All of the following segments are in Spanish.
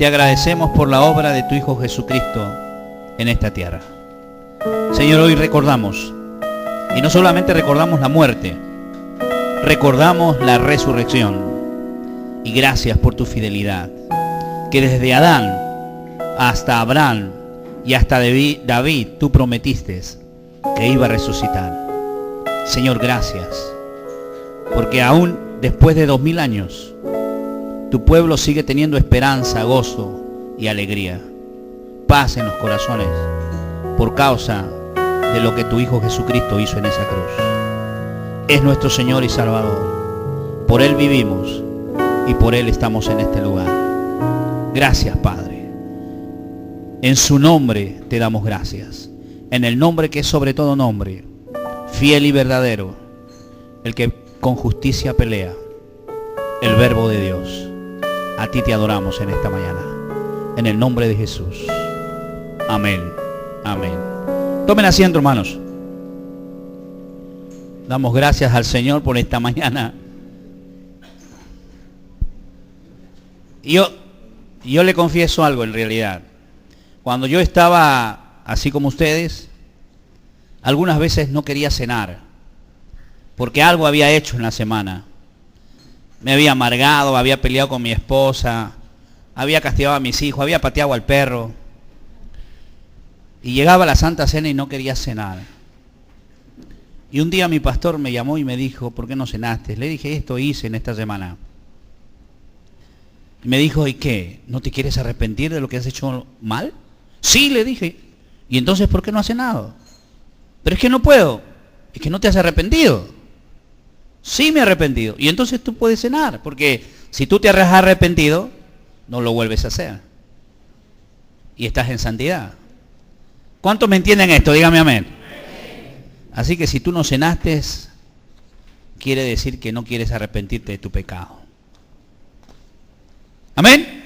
te agradecemos por la obra de tu Hijo Jesucristo en esta tierra. Señor, hoy recordamos, y no solamente recordamos la muerte, recordamos la resurrección. Y gracias por tu fidelidad, que desde Adán hasta Abraham y hasta David tú prometiste que iba a resucitar. Señor, gracias, porque aún después de 2000 años, tu pueblo sigue teniendo esperanza, gozo y alegría, paz en los corazones, por causa de lo que tu Hijo Jesucristo hizo en esa cruz. Es nuestro Señor y Salvador. Por Él vivimos y por Él estamos en este lugar. Gracias, Padre. En su nombre te damos gracias. En el nombre que es sobre todo nombre, fiel y verdadero, el que con justicia pelea, el Verbo de Dios. A ti te adoramos en esta mañana. En el nombre de Jesús. Amén. Amén. Tomen asiento, hermanos. Damos gracias al Señor por esta mañana. Yo le confieso algo en realidad. Cuando yo estaba así como ustedes, algunas veces no quería cenar, porque algo había hecho en la semana. Me había amargado, había peleado con mi esposa, había castigado a mis hijos, había pateado al perro. Y llegaba la Santa Cena y no quería cenar. Y un día mi pastor me llamó y me dijo, ¿por qué no cenaste? Le dije, esto hice en esta semana. Y me dijo, ¿y qué? ¿No te quieres arrepentir de lo que has hecho mal? Sí, le dije. ¿Y entonces por qué no has cenado? Pero es que no puedo. Es que no te has arrepentido. Sí me he arrepentido. Y entonces tú puedes cenar, porque si tú te has arrepentido, no lo vuelves a hacer. Y estás en santidad. ¿Cuántos me entienden esto? Dígame amén. Así que si tú no cenaste, quiere decir que no quieres arrepentirte de tu pecado. ¿Amén?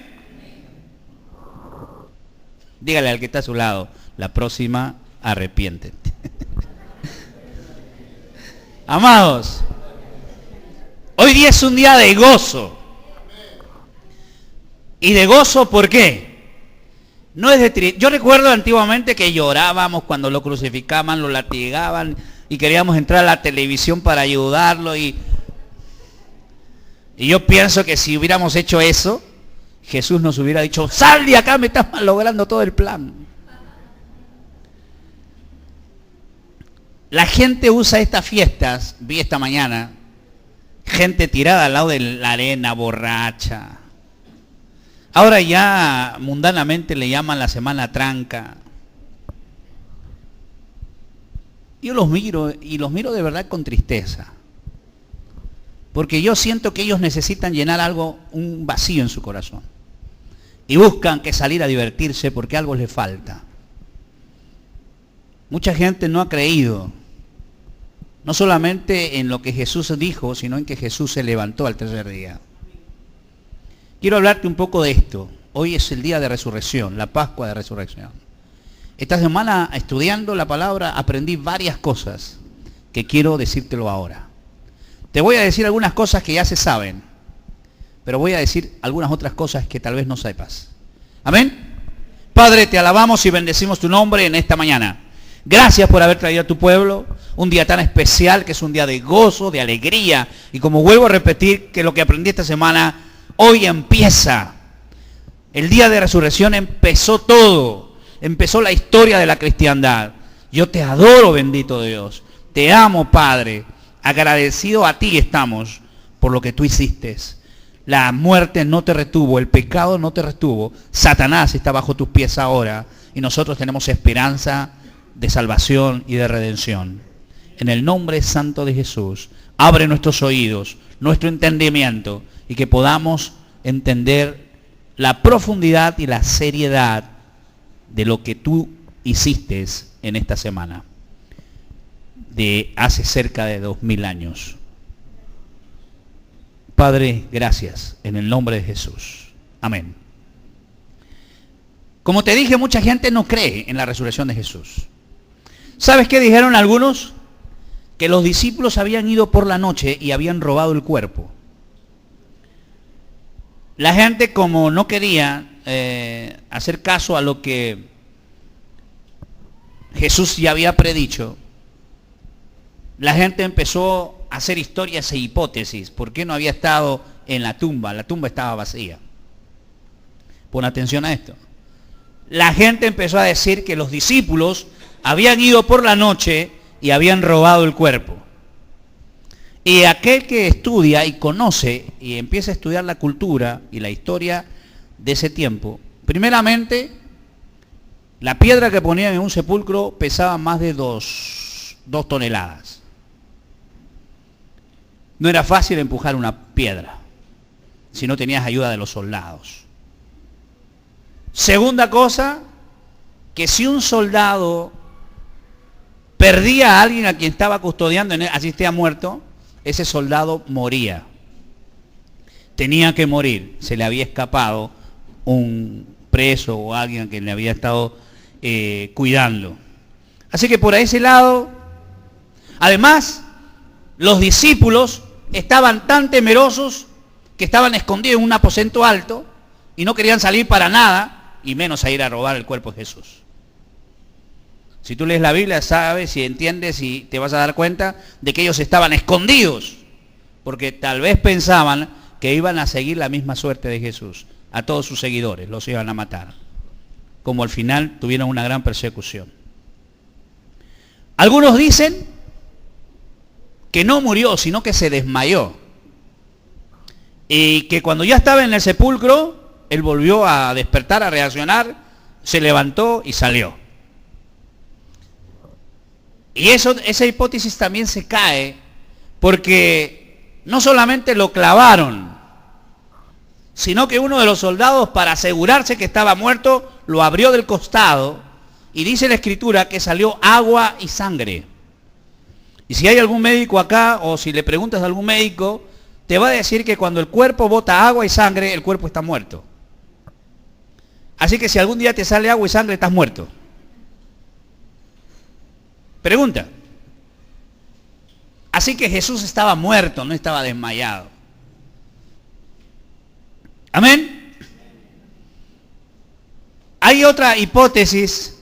Dígale al que está a su lado, la próxima, arrepiéntete. Amados, hoy día es un día de gozo. ¿Y de gozo por qué? No es de tristeza. Yo recuerdo antiguamente que llorábamos cuando lo crucificaban, lo latigaban y queríamos entrar a la televisión para ayudarlo. Y yo pienso que si hubiéramos hecho eso, Jesús nos hubiera dicho, sal de acá, me estás malogrando todo el plan. La gente usa estas fiestas, vi esta mañana, gente tirada al lado de la arena, borracha. Ahora ya mundanamente le llaman la Semana Tranca. Yo los miro y los miro de verdad con tristeza. Porque yo siento que ellos necesitan llenar algo, un vacío en su corazón. Y buscan que salir a divertirse porque algo les falta. Mucha gente no ha creído, no solamente en lo que Jesús dijo, sino en que Jesús se levantó al tercer día. Quiero hablarte un poco de esto. Hoy es el día de resurrección, la Pascua de Resurrección. Esta semana, estudiando la palabra, aprendí varias cosas que quiero decírtelo ahora. Te voy a decir algunas cosas que ya se saben, pero voy a decir algunas otras cosas que tal vez no sepas. ¿Amén? Padre, te alabamos y bendecimos tu nombre en esta mañana. Gracias por haber traído a tu pueblo un día tan especial, que es un día de gozo, de alegría. Y como vuelvo a repetir, que lo que aprendí esta semana, hoy empieza. El día de resurrección empezó todo. Empezó la historia de la cristiandad. Yo te adoro, bendito Dios. Te amo, Padre. Agradecido a ti estamos por lo que tú hiciste. La muerte no te retuvo, el pecado no te retuvo. Satanás está bajo tus pies ahora y nosotros tenemos esperanza de salvación y de redención. En el nombre santo de Jesús, abre nuestros oídos, nuestro entendimiento y que podamos entender la profundidad y la seriedad de lo que tú hiciste en esta semana, de hace cerca de 2000 años. Padre, gracias, en el nombre de Jesús. Amén. Como te dije, mucha gente no cree en la resurrección de Jesús. ¿Sabes qué dijeron algunos? Que los discípulos habían ido por la noche y habían robado el cuerpo. La gente, como no quería, hacer caso a lo que Jesús ya había predicho, la gente empezó a hacer historias e hipótesis. ¿Por qué no había estado en la tumba? La tumba estaba vacía. Pon atención a esto. La gente empezó a decir que los discípulos habían ido por la noche y habían robado el cuerpo. Y aquel que estudia y conoce y empieza a estudiar la cultura y la historia de ese tiempo, primeramente, la piedra que ponían en un sepulcro pesaba más de 2 toneladas. No era fácil empujar una piedra si no tenías ayuda de los soldados. Segunda cosa, que si un soldado perdía a alguien a quien estaba custodiando, así esté muerto, ese soldado moría. Tenía que morir. Se le había escapado un preso o alguien a quien le había estado cuidando. Así que por ese lado, además, los discípulos estaban tan temerosos que estaban escondidos en un aposento alto y no querían salir para nada, y menos a ir a robar el cuerpo de Jesús. Si tú lees la Biblia, sabes y entiendes y te vas a dar cuenta de que ellos estaban escondidos, porque tal vez pensaban que iban a seguir la misma suerte de Jesús. A todos sus seguidores los iban a matar, como al final tuvieron una gran persecución. Algunos dicen que no murió, sino que se desmayó, y que cuando ya estaba en el sepulcro, él volvió a despertar, a reaccionar, se levantó y salió. Y esa hipótesis también se cae porque no solamente lo clavaron, sino que uno de los soldados, para asegurarse que estaba muerto, lo abrió del costado, y dice la Escritura que salió agua y sangre. Y si hay algún médico acá, o si le preguntas a algún médico, te va a decir que cuando el cuerpo bota agua y sangre, el cuerpo está muerto. Así que si algún día te sale agua y sangre, estás muerto. Pregunta. Así que Jesús estaba muerto, no estaba desmayado. Amén. Hay otra hipótesis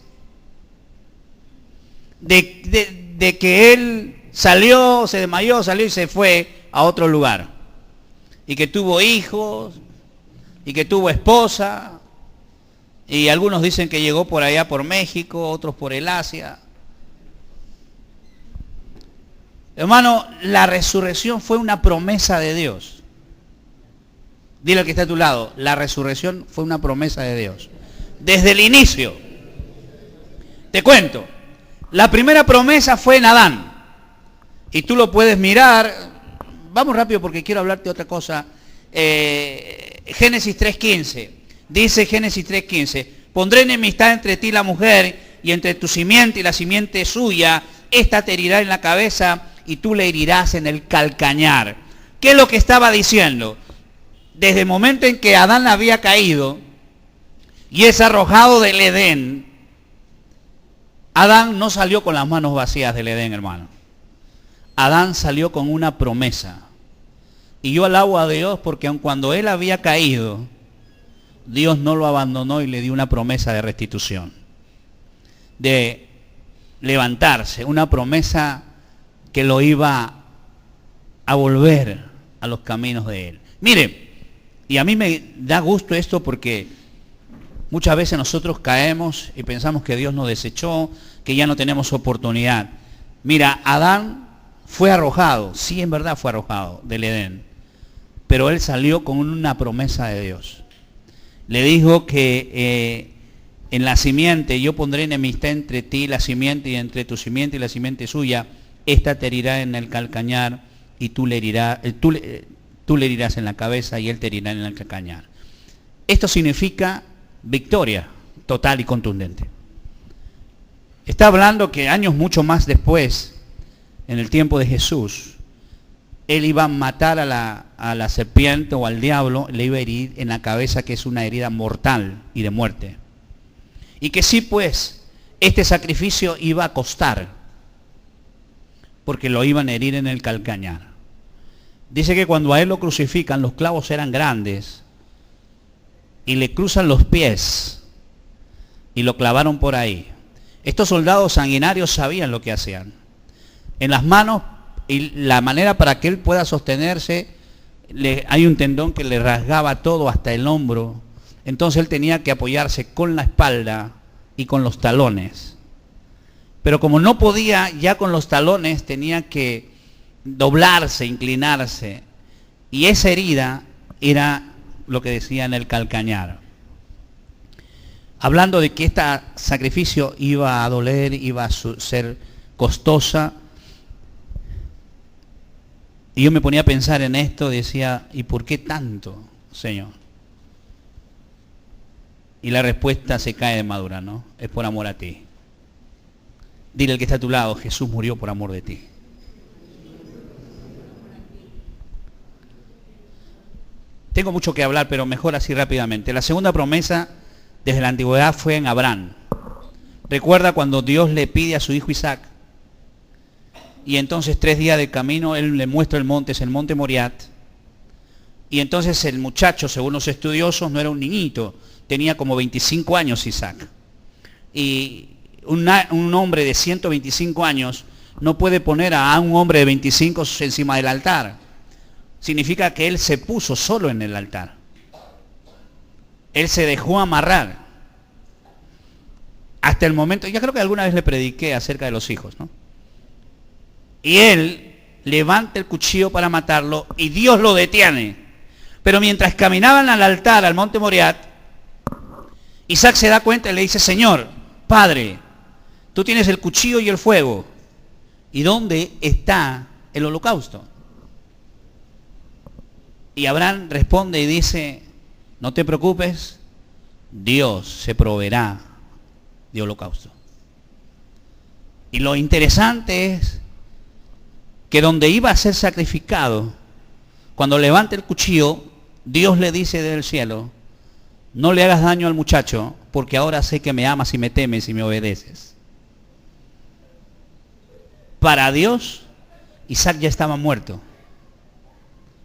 de que él salió, se desmayó, salió y se fue a otro lugar. Y que tuvo hijos, y que tuvo esposa, y algunos dicen que llegó por allá por México, otros por el Asia. Hermano, la resurrección fue una promesa de Dios. Dile al que está a tu lado, la resurrección fue una promesa de Dios. Desde el inicio. Te cuento, la primera promesa fue en Adán. Y tú lo puedes mirar. Vamos rápido porque quiero hablarte de otra cosa. Génesis 3:15. Dice Génesis 3:15, pondré enemistad entre ti y la mujer, y entre tu simiente y la simiente suya. Esta te herirá en la cabeza y tú le herirás en el calcañar. ¿Qué es lo que estaba diciendo? Desde el momento en que Adán había caído y es arrojado del Edén, Adán no salió con las manos vacías del Edén, hermano. Adán salió con una promesa. Y yo alabo a Dios porque aun cuando él había caído, Dios no lo abandonó y le dio una promesa de restitución, de levantarse, una promesa que lo iba a volver a los caminos de él. Mire, y a mí me da gusto esto porque muchas veces nosotros caemos y pensamos que Dios nos desechó, que ya no tenemos oportunidad. Mira, Adán fue arrojado, sí, en verdad fue arrojado del Edén, pero él salió con una promesa de Dios. Le dijo que en la simiente, yo pondré enemistad entre ti y la simiente, y entre tu simiente y la simiente suya, esta te herirá en el calcañar, y tú le herirás en la cabeza, y él te herirá en el calcañar. Esto significa victoria total y contundente. Está hablando que años mucho más después, en el tiempo de Jesús, él iba a matar a la serpiente o al diablo, le iba a herir en la cabeza, que es una herida mortal y de muerte. Y que sí, pues, este sacrificio iba a costar, porque lo iban a herir en el calcañar. Dice que cuando a él lo crucifican, los clavos eran grandes, y le cruzan los pies y lo clavaron por ahí. Estos soldados sanguinarios sabían lo que hacían. En las manos, y la manera para que él pueda sostenerse, hay un tendón que le rasgaba todo hasta el hombro. Entonces él tenía que apoyarse con la espalda y con los talones. Pero como no podía ya con los talones, tenía que doblarse, inclinarse. Y esa herida era lo que decía en el calcañar. Hablando de que este sacrificio iba a doler, iba a ser costosa. Y yo me ponía a pensar en esto, decía, ¿y por qué tanto, Señor? Y la respuesta se cae de madura, ¿no? Es por amor a ti. Dile al que está a tu lado, Jesús murió por amor de ti. Tengo mucho que hablar, pero mejor así rápidamente. La segunda promesa desde la antigüedad fue en Abraham. Recuerda cuando Dios le pide a su hijo Isaac. Y entonces 3 días de camino, él le muestra el monte, es el monte Moriat. Y entonces el muchacho, según los estudiosos, no era un niñito, tenía como 25 años Isaac. Y un hombre de 125 años no puede poner a un hombre de 25 encima del altar. Significa que él se puso solo en el altar. Él se dejó amarrar. Hasta el momento, yo creo que alguna vez le prediqué acerca de los hijos, ¿no? Y él levanta el cuchillo para matarlo y Dios lo detiene. Pero mientras caminaban al altar, al monte Moriat, Isaac se da cuenta y le dice, Señor, Padre, tú tienes el cuchillo y el fuego. ¿Y dónde está el holocausto? Y Abraham responde y dice, no te preocupes, Dios se proveerá de holocausto. Y lo interesante es que donde iba a ser sacrificado, cuando levanta el cuchillo, Dios le dice del cielo, no le hagas daño al muchacho, porque ahora sé que me amas y me temes y me obedeces. Para Dios, Isaac ya estaba muerto.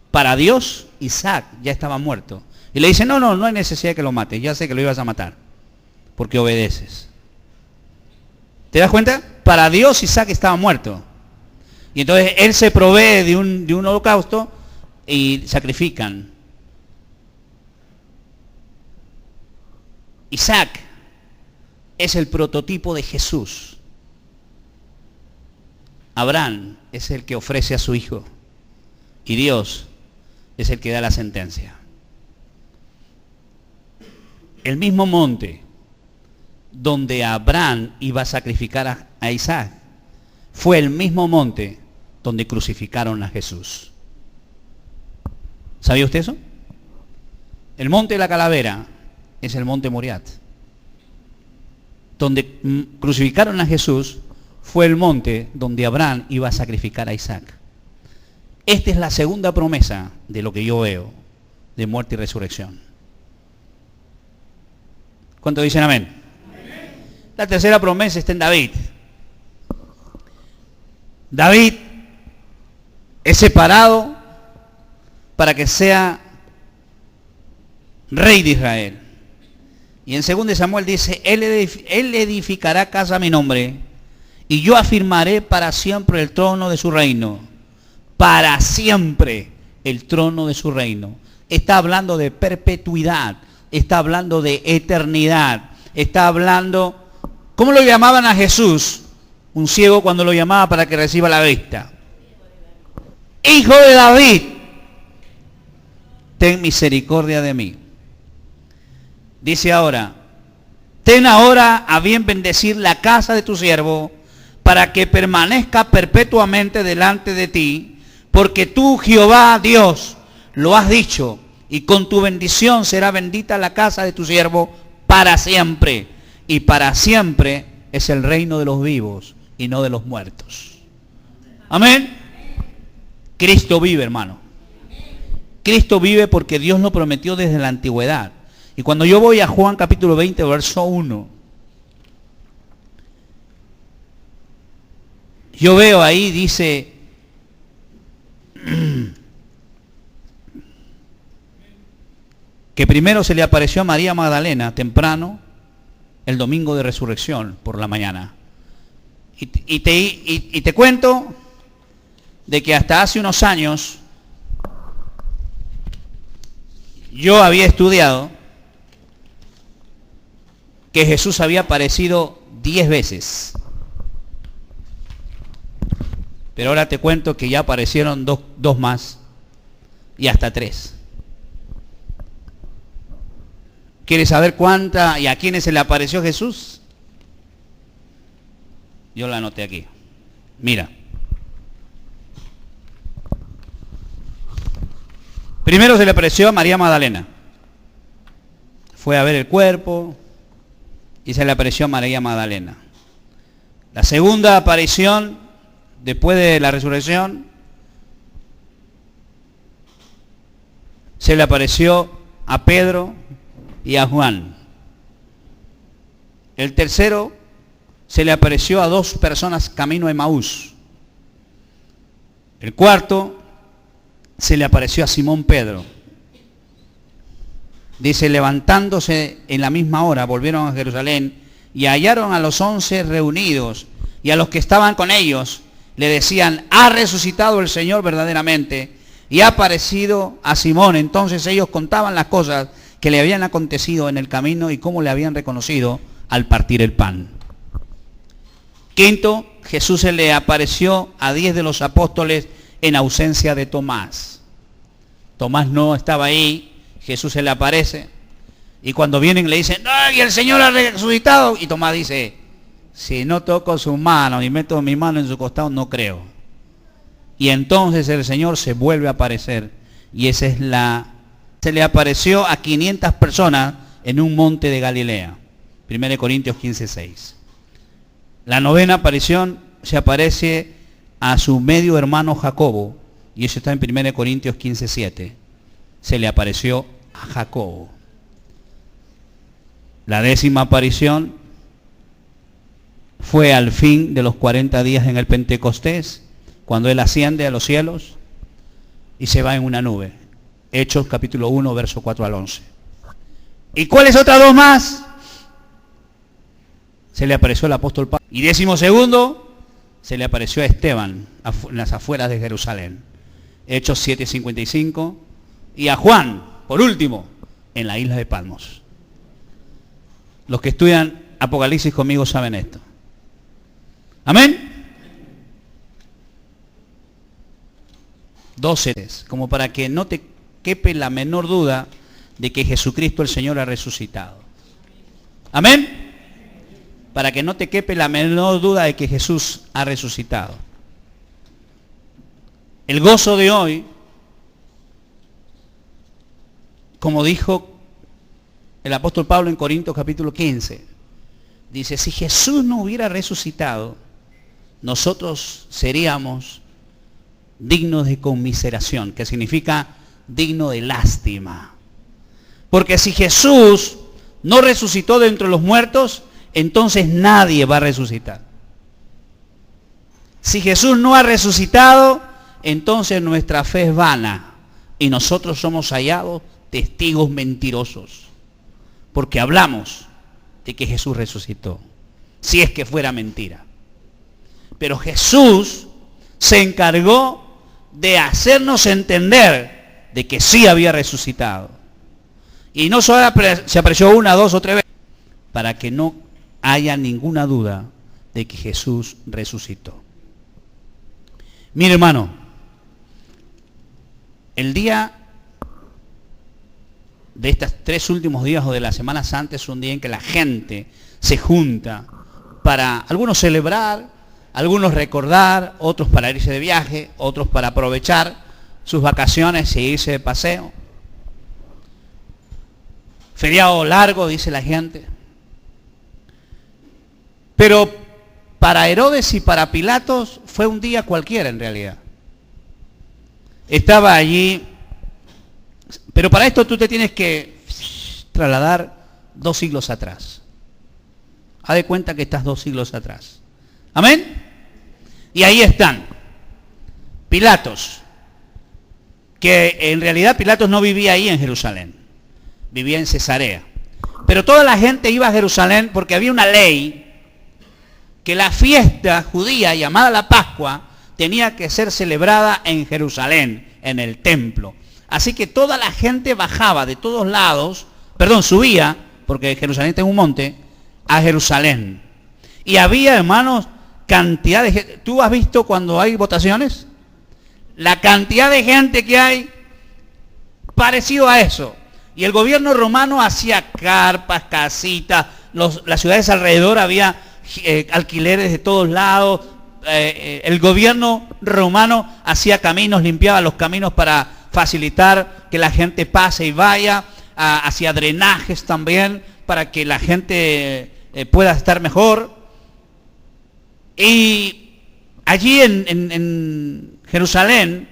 Para Dios, Isaac ya estaba muerto. Y le dice, no hay necesidad de que lo mates, ya sé que lo ibas a matar, porque obedeces. ¿Te das cuenta? Para Dios, Isaac estaba muerto. Y entonces él se provee de un holocausto y sacrifican. Isaac es el prototipo de Jesús. Abraham es el que ofrece a su hijo. Y Dios es el que da la sentencia. El mismo monte donde Abraham iba a sacrificar a Isaac fue el mismo monte donde crucificaron a Jesús. ¿Sabía usted eso? El monte de la calavera es el monte Moriat. Donde crucificaron a Jesús fue el monte donde Abraham iba a sacrificar a Isaac. Esta es la segunda promesa de lo que yo veo, de muerte y resurrección. ¿Cuántos dicen amén? Amén. La tercera promesa está en David. David es separado para que sea rey de Israel. Y en 2 Samuel dice, él edificará casa a mi nombre, y yo afirmaré para siempre el trono de su reino. Para siempre el trono de su reino. Está hablando de perpetuidad, está hablando de eternidad, está hablando, ¿cómo lo llamaban a Jesús? Un ciego cuando lo llamaba para que reciba la vista. Hijo de David, ten misericordia de mí. Dice ahora, ten ahora a bien bendecir la casa de tu siervo, para que permanezca perpetuamente delante de ti, porque tú, Jehová Dios, lo has dicho, y con tu bendición será bendita la casa de tu siervo para siempre. Y para siempre es el reino de los vivos y no de los muertos. Amén. Cristo vive, hermano. Cristo vive porque Dios lo prometió desde la antigüedad. Y cuando yo voy a Juan capítulo 20, verso 1, yo veo ahí, dice, que primero se le apareció a María Magdalena temprano, el domingo de resurrección por la mañana. Y te cuento de que hasta hace unos años yo había estudiado que Jesús había aparecido 10 veces. Pero ahora te cuento que ya aparecieron dos más y hasta 3. ¿Quieres saber cuánta y a quiénes se le apareció Jesús? Yo la anoté aquí. Mira. Primero se le apareció a María Magdalena. Fue a ver el cuerpo y se le apareció a María Magdalena. La segunda aparición, después de la resurrección, se le apareció a Pedro y a Juan. El tercero se le apareció a 2 personas camino a Emaús. El cuarto se le apareció a Simón Pedro. Dice, levantándose en la misma hora, volvieron a Jerusalén y hallaron a los 11 reunidos, y a los que estaban con ellos le decían, ha resucitado el Señor verdaderamente y ha aparecido a Simón. Entonces ellos contaban las cosas que le habían acontecido en el camino y cómo le habían reconocido al partir el pan. Quinto, Jesús se le apareció a 10 de los apóstoles en ausencia de Tomás. Tomás no estaba ahí, Jesús se le aparece y cuando vienen le dicen, ¡ay, el Señor ha resucitado! Y Tomás dice, si no toco su mano y meto mi mano en su costado, no creo. Y entonces el Señor se vuelve a aparecer y esa es se le apareció a 500 personas en un monte de Galilea. 1 Corintios 15:6. La novena aparición se aparece a su medio hermano Jacobo, y eso está en 1 Corintios 15:7. Se le apareció a Jacobo. La 10ª aparición fue al fin de los 40 días en el Pentecostés, cuando él asciende a los cielos y se va en una nube. Hechos capítulo 1, verso 4 al 11. ¿Y cuáles otras 2 más? Se le apareció el apóstol Pablo. Y 12º, se le apareció a Esteban en las afueras de Jerusalén. Hechos 7:55. Y a Juan, por último, en la isla de Patmos. Los que estudian Apocalipsis conmigo saben esto. Amén. 12, como para que no te quepe la menor duda de que Jesucristo el Señor ha resucitado. Amén. Para que no te quepe la menor duda de que Jesús ha resucitado. El gozo de hoy, como dijo el apóstol Pablo en Corintios capítulo 15, dice, si Jesús no hubiera resucitado, nosotros seríamos dignos de conmiseración, que significa digno de lástima. Porque si Jesús no resucitó de entre los muertos, entonces nadie va a resucitar. Si Jesús no ha resucitado, entonces nuestra fe es vana y nosotros somos hallados testigos mentirosos, porque hablamos de que Jesús resucitó, si es que fuera mentira. Pero Jesús se encargó de hacernos entender de que sí había resucitado. Y no solo se apareció 1, 2 o 3 veces, para que no haya ninguna duda de que Jesús resucitó. Mire, hermano, el día de estos 3 últimos días o de la Semana Santa es un día en que la gente se junta para algunos celebrar, algunos recordar, otros para irse de viaje, otros para aprovechar sus vacaciones e irse de paseo. Feriado largo, dice la gente. Pero para Herodes y para Pilatos fue un día cualquiera en realidad. Estaba allí, pero para esto tú te tienes que trasladar 2 siglos atrás. Haz de cuenta que estás 2 siglos atrás. ¿Amén? Y ahí están Pilatos, que en realidad Pilatos no vivía ahí en Jerusalén. vivía en Cesarea. Pero toda la gente iba a Jerusalén porque había una ley que la fiesta judía llamada la Pascua tenía que ser celebrada en Jerusalén, en el templo. Así que toda la gente bajaba de todos lados, subía, porque Jerusalén tiene un monte, a Jerusalén. Y había, hermanos, cantidad de gente. ¿Tú has visto cuando hay votaciones? La cantidad de gente que hay, parecido a eso. Y el gobierno romano hacía carpas, casitas, las ciudades alrededor había alquileres de todos lados. El gobierno romano hacía caminos, limpiaba los caminos para facilitar que la gente pase y vaya, hacía drenajes también para que la gente pueda estar mejor. Y allí en Jerusalén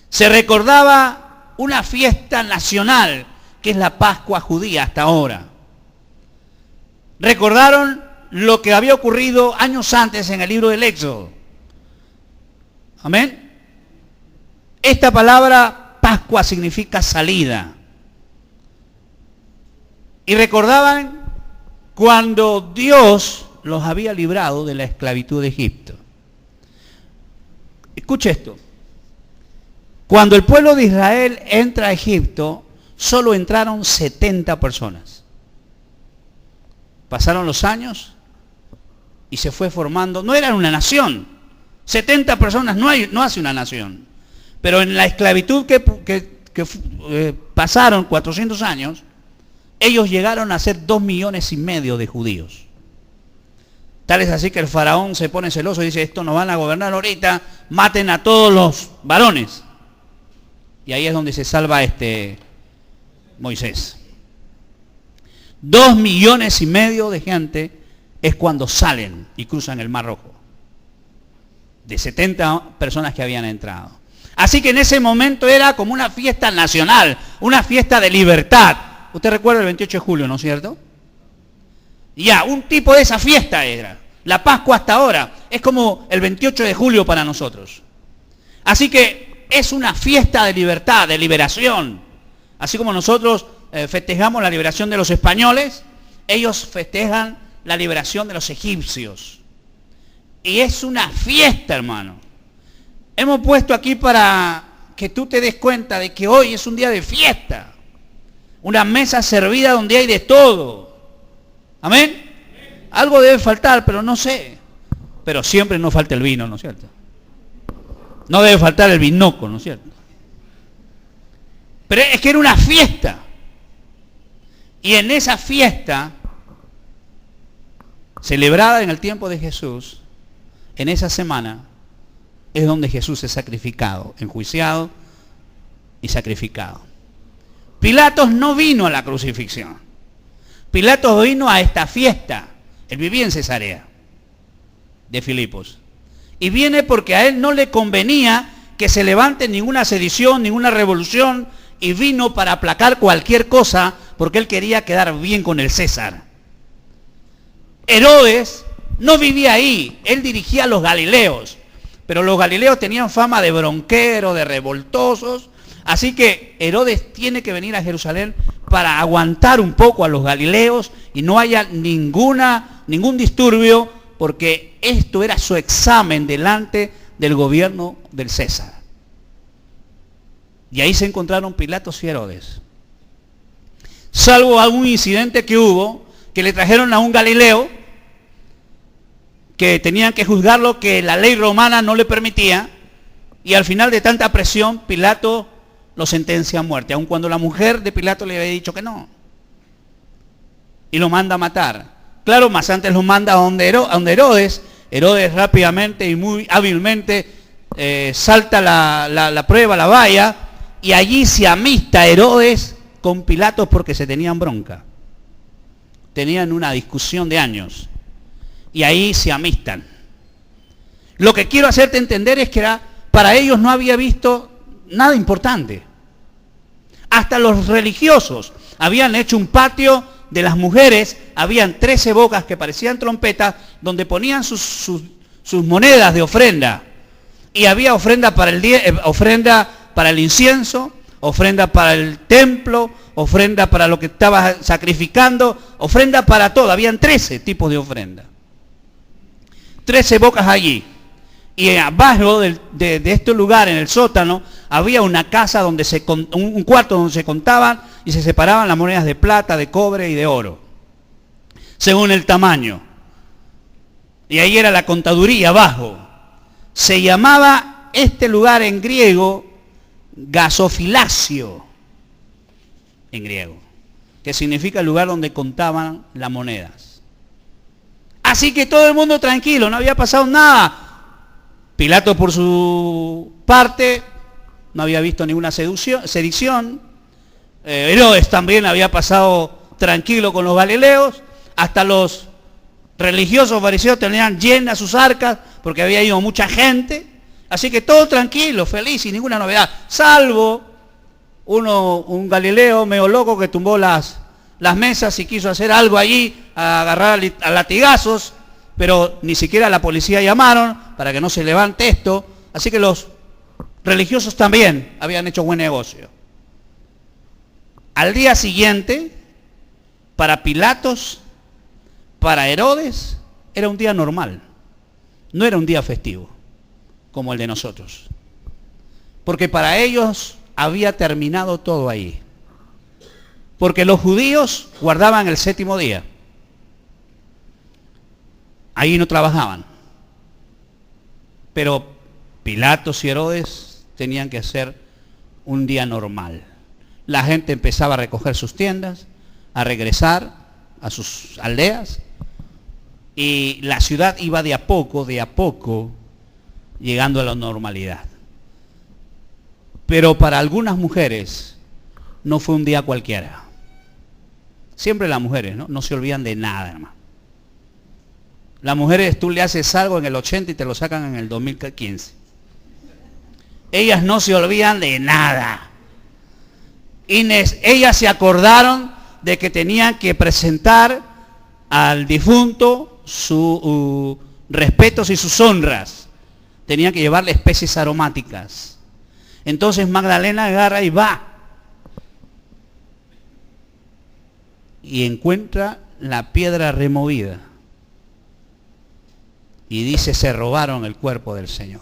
se recordaba una fiesta nacional que es la Pascua judía hasta ahora. Recordaron lo que había ocurrido años antes en el libro del Éxodo. Amén. Esta palabra Pascua significa salida. Y recordaban cuando Dios los había librado de la esclavitud de Egipto. Escuche esto. Cuando el pueblo de Israel entra a Egipto, solo entraron 70 personas. Pasaron los años y se fue formando, no eran una nación. 70 personas no hace una nación. Pero en la esclavitud que pasaron 400 años, ellos llegaron a ser 2,5 millones de judíos. Tal es así que el faraón se pone celoso y dice, estos nos van a gobernar ahorita, maten a todos los varones. Y ahí es donde se salva Moisés. 2,5 millones de gente es cuando salen y cruzan el Mar Rojo. De 70 personas que habían entrado. Así que en ese momento era como una fiesta nacional, una fiesta de libertad. Usted recuerda el 28 de julio, ¿no es cierto? Ya, un tipo de esa fiesta era. La Pascua hasta ahora es como el 28 de julio para nosotros. Así que es una fiesta de libertad, de liberación. Así como nosotros festejamos la liberación de los españoles, ellos festejan la liberación de los egipcios. Y es una fiesta, hermano. Hemos puesto aquí para que tú te des cuenta de que hoy es un día de fiesta. Una mesa servida donde hay de todo. ¿Amén? Algo debe faltar, pero no sé. Pero siempre no falta el vino, ¿no es cierto? No debe faltar el vinoco, ¿no es cierto? Pero es que era una fiesta. Y en esa fiesta, celebrada en el tiempo de Jesús, en esa semana, es donde Jesús es sacrificado, enjuiciado y sacrificado. Pilatos no vino a la crucifixión. Pilatos vino a esta fiesta. Él vivía en Cesarea de Filipos. Y viene porque a él no le convenía que se levante ninguna sedición, ninguna revolución, y vino para aplacar cualquier cosa porque él quería quedar bien con el César. Herodes no vivía ahí, él dirigía a los galileos, pero los galileos tenían fama de bronqueros, de revoltosos, así que Herodes tiene que venir a Jerusalén para aguantar un poco a los galileos y no haya ningún disturbio, porque esto era su examen delante del gobierno del César. Y ahí se encontraron Pilatos y Herodes. Salvo algún incidente que hubo, que le trajeron a un galileo, que tenían que juzgarlo, que la ley romana no le permitía, y al final de tanta presión, Pilato lo sentencia a muerte, aun cuando la mujer de Pilato le había dicho que no. Y lo manda a matar. Claro, más antes lo manda a donde Herodes. Herodes rápidamente y muy hábilmente salta la prueba, la valla, y allí se amista Herodes con Pilatos porque se tenían bronca. Tenían una discusión de años. Y ahí se amistan. Lo que quiero hacerte entender es que para ellos no había visto nada importante. Hasta los religiosos habían hecho un patio de las mujeres, habían 13 bocas que parecían trompetas, donde ponían sus monedas de ofrenda. Y había ofrenda para el incienso, ofrenda para el templo, ofrenda para lo que estabas sacrificando, ofrenda para todo. Habían 13 tipos de ofrenda. 13 bocas allí. Y abajo de este lugar, en el sótano, había una casa donde un cuarto donde se contaban y se separaban las monedas de plata, de cobre y de oro, según el tamaño. Y ahí era la contaduría abajo. Se llamaba este lugar en griego gasofilacio, en griego, que significa el lugar donde contaban las monedas. Así que todo el mundo tranquilo, no había pasado nada. Pilato por su parte no había visto ninguna sedición. Herodes también había pasado tranquilo con los galileos. Hasta los religiosos fariseos tenían llenas sus arcas porque había ido mucha gente. Así que todo tranquilo, feliz, sin ninguna novedad. Salvo un galileo medio loco que tumbó las mesas y quiso hacer algo allí, a agarrar a latigazos, pero ni siquiera la policía llamaron para que no se levante esto. Así que los religiosos también habían hecho buen negocio. Al día siguiente, para Pilatos, para Herodes, era un día normal. No era un día festivo, como el de nosotros. Porque para ellos había terminado todo ahí. Porque los judíos guardaban el séptimo día. Ahí no trabajaban. Pero Pilatos y Herodes tenían que hacer un día normal. La gente empezaba a recoger sus tiendas, a regresar a sus aldeas, y la ciudad iba de a poco, llegando a la normalidad. Pero para algunas mujeres no fue un día cualquiera. Siempre las mujeres, no se olvidan de nada, hermano. Las mujeres, tú le haces algo en el 80 y te lo sacan en el 2015. Ellas no se olvidan de nada. Ellas se acordaron de que tenían que presentar al difunto sus respetos y sus honras. Tenían que llevarle especies aromáticas. Entonces Magdalena agarra y va. Y encuentra la piedra removida. Y dice, se robaron el cuerpo del Señor.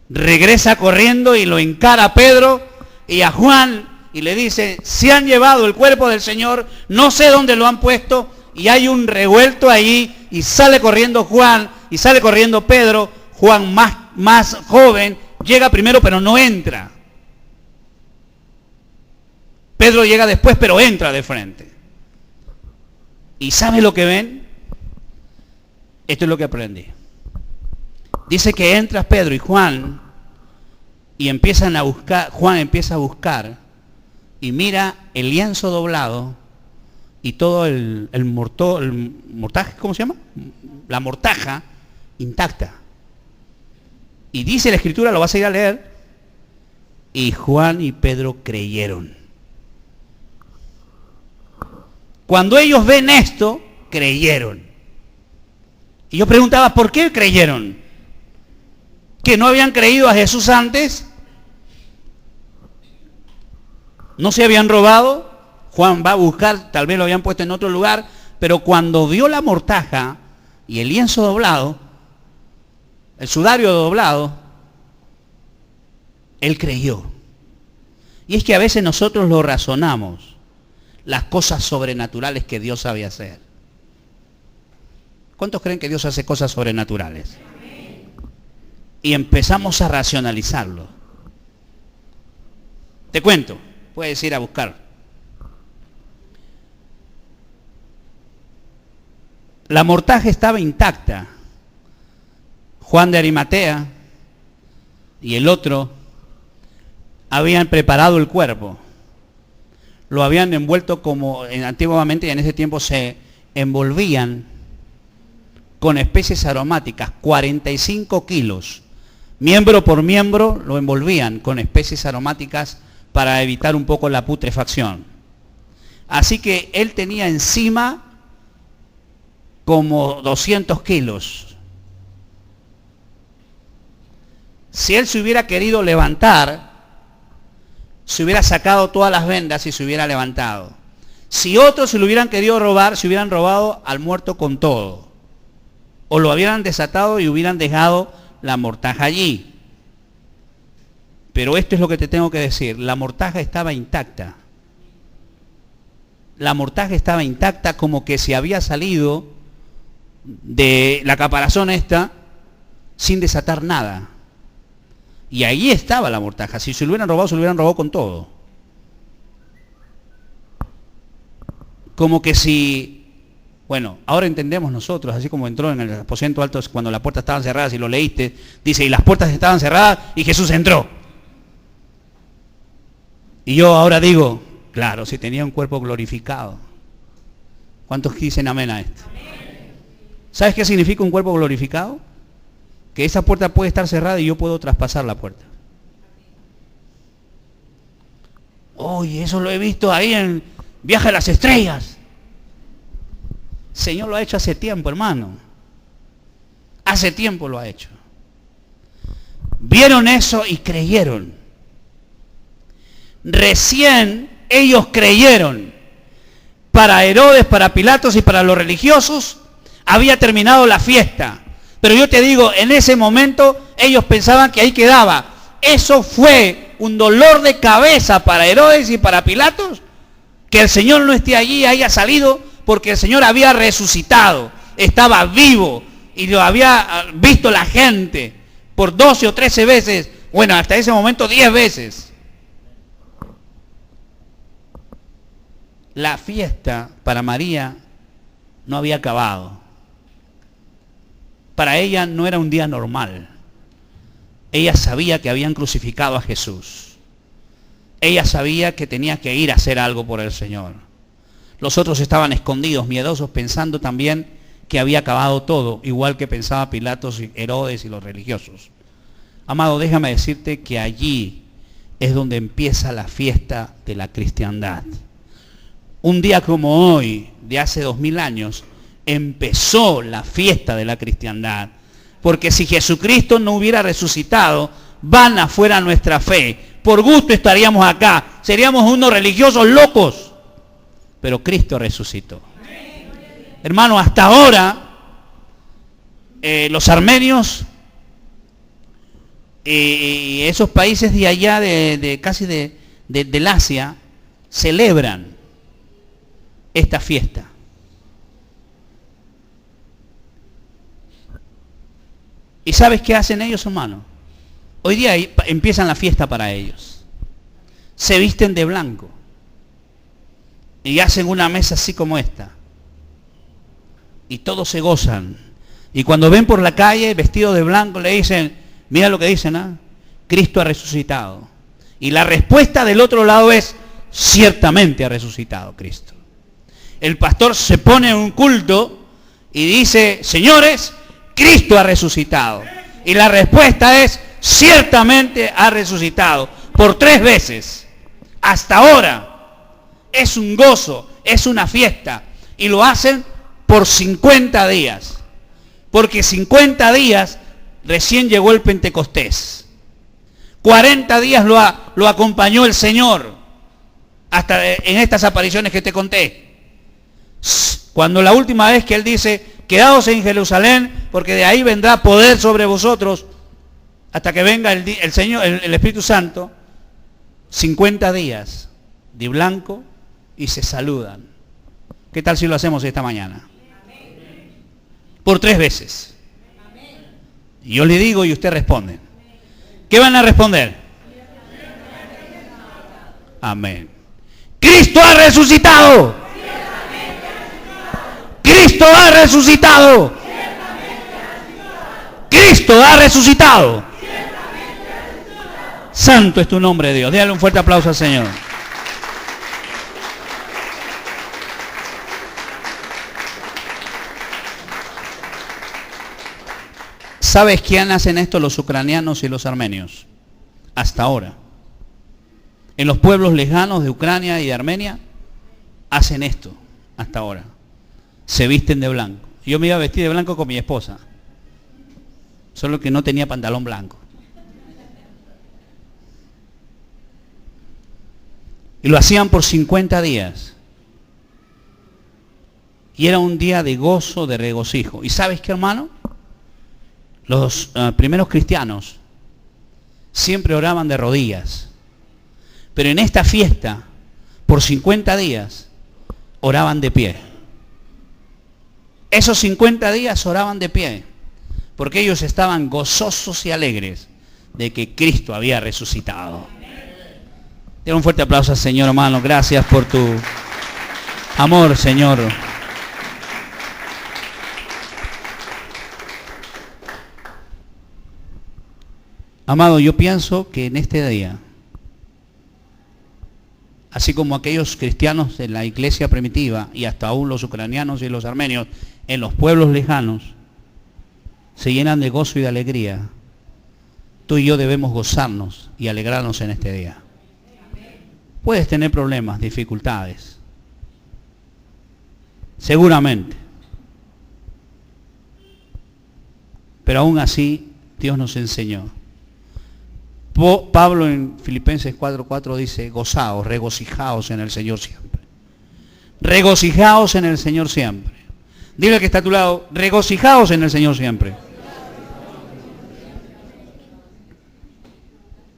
Regresa corriendo y lo encara a Pedro y a Juan y le dice, se han llevado el cuerpo del Señor, no sé dónde lo han puesto, y hay un revuelto ahí, y sale corriendo Juan, y sale corriendo Pedro. Juan más joven, llega primero pero no entra. Pedro llega después pero entra de frente. ¿Y sabe lo que ven? Esto es lo que aprendí. Dice que entra Pedro y Juan y empiezan a buscar. Juan empieza a buscar y mira el lienzo doblado y todo el mortaje, ¿cómo se llama? La mortaja intacta. Y dice la escritura, lo vas a ir a leer, y Juan y Pedro creyeron. Cuando ellos ven esto, creyeron. Y yo preguntaba, ¿por qué creyeron? ¿Que no habían creído a Jesús antes? ¿No se habían robado? Juan va a buscar, tal vez lo habían puesto en otro lugar, pero cuando vio la mortaja y el lienzo doblado, el sudario doblado, él creyó. Y es que a veces nosotros lo razonamos, las cosas sobrenaturales que Dios sabe hacer. ¿Cuántos creen que Dios hace cosas sobrenaturales? Y empezamos a racionalizarlo. Te cuento, puedes ir a buscar. La mortaja estaba intacta. Juan de Arimatea y el otro habían preparado el cuerpo. Lo habían envuelto como antiguamente, y en ese tiempo se envolvían con especies aromáticas, 45 kilos. Miembro por miembro lo envolvían con especies aromáticas para evitar un poco la putrefacción. Así que él tenía encima como 200 kilos. Si él se hubiera querido levantar, se hubiera sacado todas las vendas y se hubiera levantado. Si otros se lo hubieran querido robar, se hubieran robado al muerto con todo. O lo hubieran desatado y hubieran dejado la mortaja allí. Pero esto es lo que te tengo que decir. La mortaja estaba intacta. La mortaja estaba intacta, como que se había salido de la caparazón esta sin desatar nada. Y ahí estaba la mortaja. Si se lo hubieran robado con todo. Como que si, bueno, ahora entendemos nosotros, así como entró en el aposento alto cuando las puertas estaban cerradas, y lo leíste, dice, y las puertas estaban cerradas y Jesús entró. Y yo ahora digo, claro, si tenía un cuerpo glorificado. ¿Cuántos dicen amén a esto? Amén. ¿Sabes qué significa un cuerpo glorificado? Que esa puerta puede estar cerrada y yo puedo traspasar la puerta. Oye, eso lo he visto ahí en Viaje a las Estrellas. El Señor lo ha hecho hace tiempo, hermano. Hace tiempo lo ha hecho. Vieron eso y creyeron. Recién ellos creyeron. Para Herodes, para Pilatos y para los religiosos había terminado la fiesta. Pero yo te digo, en ese momento ellos pensaban que ahí quedaba. Eso fue un dolor de cabeza para Herodes y para Pilatos, que el Señor no esté allí, haya salido, porque el Señor había resucitado, estaba vivo y lo había visto la gente por 12 o 13 veces, bueno, hasta ese momento 10 veces. La fiesta para María no había acabado. Para ella no era un día normal. Ella sabía que habían crucificado a Jesús. Ella sabía que tenía que ir a hacer algo por el Señor. Los otros estaban escondidos, miedosos, pensando también que había acabado todo, igual que pensaba Pilatos, Herodes y los religiosos. Amado, déjame decirte que allí es donde empieza la fiesta de la cristiandad. Un día como hoy, de hace 2000 años, empezó la fiesta de la cristiandad. Porque si Jesucristo no hubiera resucitado, vana fuera nuestra fe. Por gusto estaríamos acá. Seríamos unos religiosos locos. Pero Cristo resucitó. Hermano, hasta ahora, los armenios y esos países de allá, casi del Asia, celebran esta fiesta. ¿Y sabes qué hacen ellos, hermano? Hoy día empiezan la fiesta para ellos. Se visten de blanco. Y hacen una mesa así como esta. Y todos se gozan. Y cuando ven por la calle vestido de blanco, le dicen, mira lo que dicen, ¿ah? Cristo ha resucitado. Y la respuesta del otro lado es, ciertamente ha resucitado Cristo. El pastor se pone en un culto y dice, señores, Cristo ha resucitado. Y la respuesta es, ciertamente ha resucitado. Por 3 veces. Hasta ahora. Es un gozo, es una fiesta. Y lo hacen por 50 días. Porque 50 días recién llegó el Pentecostés. 40 días lo acompañó el Señor. Hasta en estas apariciones que te conté. Cuando la última vez que Él dice, quedaos en Jerusalén, porque de ahí vendrá poder sobre vosotros, hasta que venga el Señor, el Espíritu Santo, 50 días de blanco y se saludan. ¿Qué tal si lo hacemos esta mañana? Por 3 veces. Y yo le digo y usted responde. ¿Qué van a responder? Amén. ¡Cristo ha resucitado! ¡Cristo ha resucitado! ¡Cristo ha resucitado! Santo es tu nombre, Dios. Déjale un fuerte aplauso al Señor. ¿Sabes quién hacen esto? Los ucranianos y los armenios. Hasta ahora. En los pueblos lejanos de Ucrania y de Armenia hacen esto. Hasta ahora. Se visten de blanco. Yo me iba a vestir de blanco con mi esposa. Solo que no tenía pantalón blanco. Y lo hacían por 50 días. Y era un día de gozo, de regocijo. ¿Y sabes qué, hermano? Los primeros cristianos siempre oraban de rodillas. Pero en esta fiesta, por 50 días, oraban de pie. Esos 50 días oraban de pie. Porque ellos estaban gozosos y alegres de que Cristo había resucitado. Denle un fuerte aplauso al Señor, hermano. Gracias por tu amor, Señor. Amado, yo pienso que en este día, así como aquellos cristianos en la iglesia primitiva y hasta aún los ucranianos y los armenios en los pueblos lejanos se llenan de gozo y de alegría, tú y yo debemos gozarnos y alegrarnos en este día. Puedes tener problemas, dificultades, seguramente, pero aún así Dios nos enseñó. Pablo en Filipenses 4:4 dice, gozaos, regocijaos en el Señor siempre. Regocijaos en el Señor siempre. Dile al que está a tu lado, regocijaos en el Señor siempre.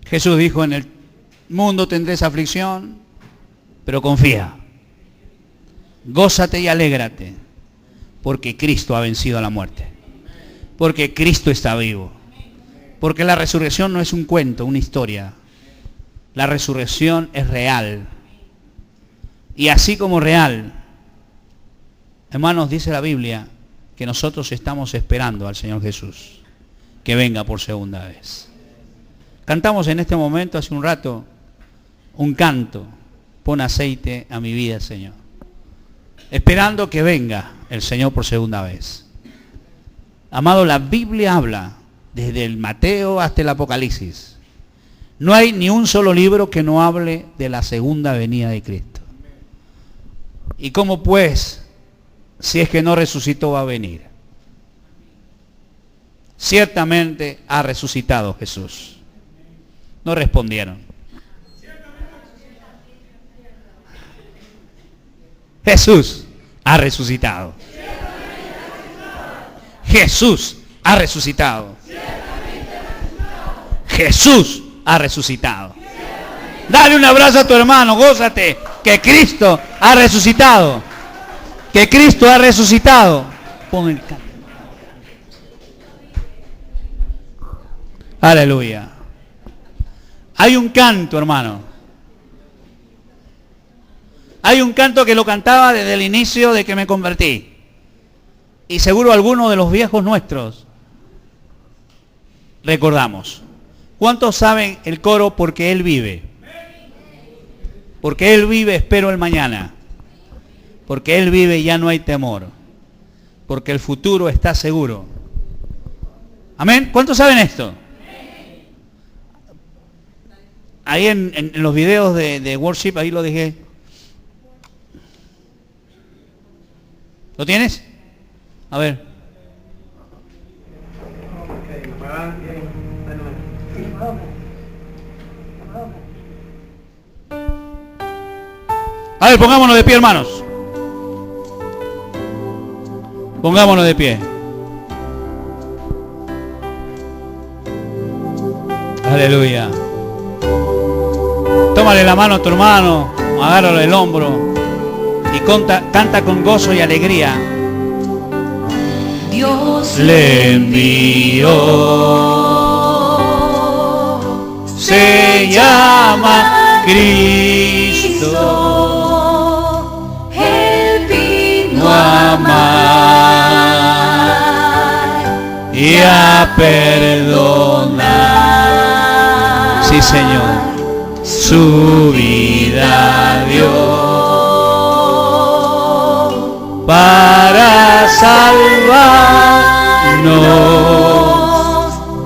Jesús dijo, en el mundo tendréis aflicción, pero confía. Gózate y alégrate, porque Cristo ha vencido a la muerte. Porque Cristo está vivo. Porque la resurrección no es un cuento, una historia. La resurrección es real. Y así como real, hermanos, dice la Biblia que nosotros estamos esperando al Señor Jesús, que venga por segunda vez. Cantamos en este momento, hace un rato, un canto, pon aceite a mi vida, Señor. Esperando que venga el Señor por segunda vez. Amado, la Biblia habla desde el Mateo hasta el Apocalipsis. No hay ni un solo libro que no hable de la segunda venida de Cristo. ¿Y cómo pues, si es que no resucitó, va a venir? Ciertamente ha resucitado Jesús. No respondieron. Jesús ha resucitado. Jesús ha resucitado. Jesús ha resucitado. Dale un abrazo a tu hermano, gózate, que Cristo ha resucitado. Que Cristo ha resucitado. Pon el canto. Aleluya. Hay un canto, hermano. Hay un canto que lo cantaba desde el inicio de que me convertí. Y seguro algunos de los viejos nuestros recordamos. ¿Cuántos saben el coro? Porque Él vive? Porque Él vive, espero el mañana. Porque Él vive, ya no hay temor. Porque el futuro está seguro. Amén. ¿Cuántos saben esto? Ahí en los videos de worship, ahí lo dejé. ¿Lo tienes? A ver. A ver, pongámonos de pie, hermanos. Pongámonos de pie. Aleluya. Tómale la mano a tu hermano, agárralo del hombro y canta con gozo y alegría. Dios le envió, se llama Cristo, Él vino a amar y a perdonar. Sí, Señor, su vida dio para salvarnos.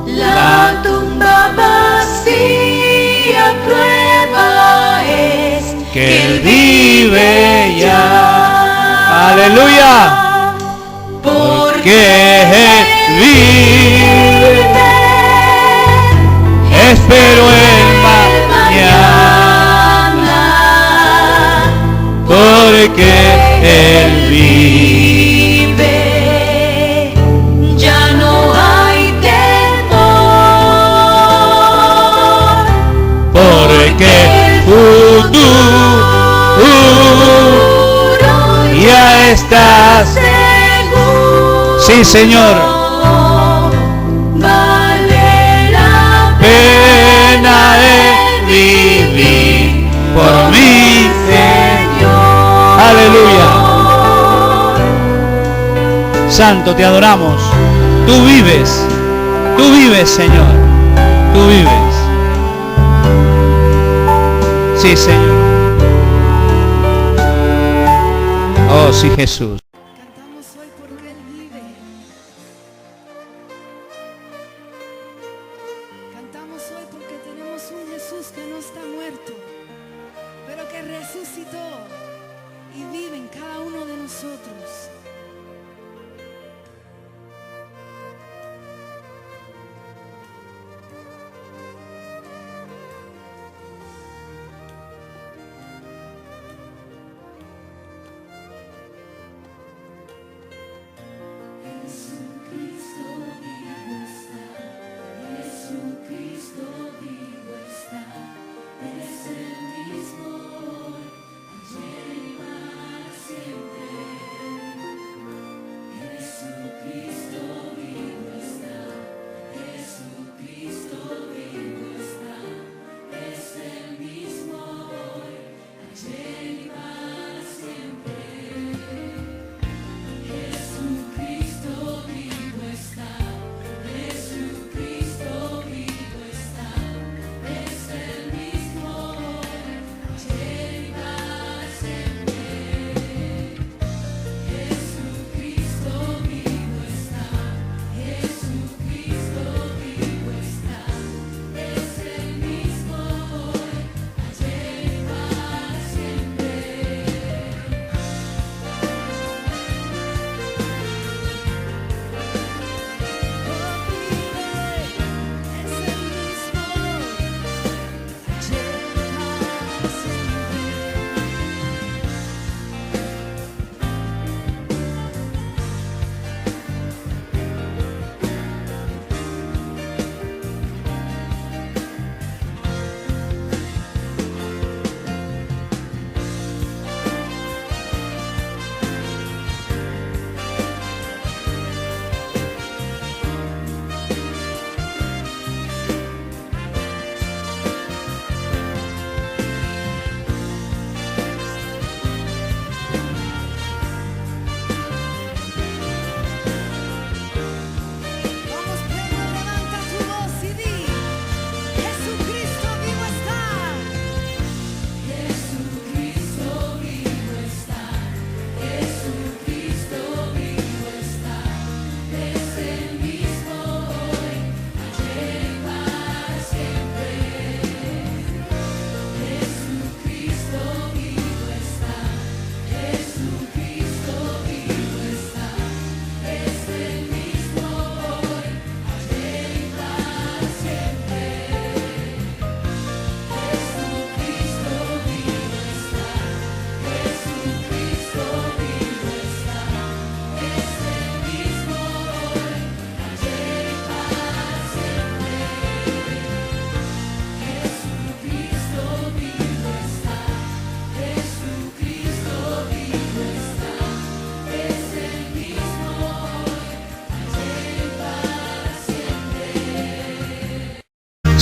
La tumba vacía, prueba es Que Él vive ya. Aleluya. Porque Él vive. Espero el mañana porque Él vive. Ya no hay temor, Porque el futuro ya está seguro. Sí, Señor. Vale la Pena es vivir por mí, Señor. Aleluya. Santo, te adoramos. Tú vives, Señor. Tú vives. Sí, Señor. Oh, sí, Jesús. Cantamos hoy porque Él vive. Cantamos hoy porque tenemos un Jesús que no está muerto, pero que resucitó y vive en cada uno de nosotros.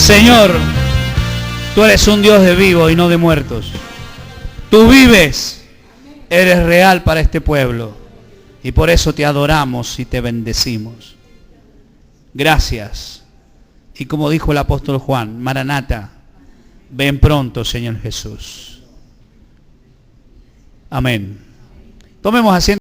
Señor, tú eres un Dios de vivos y no de muertos. Tú vives, eres real para este pueblo. Y por eso te adoramos y te bendecimos. Gracias. Y como dijo el apóstol Juan, Maranata, ven pronto, Señor Jesús. Amén. Tomemos asiento.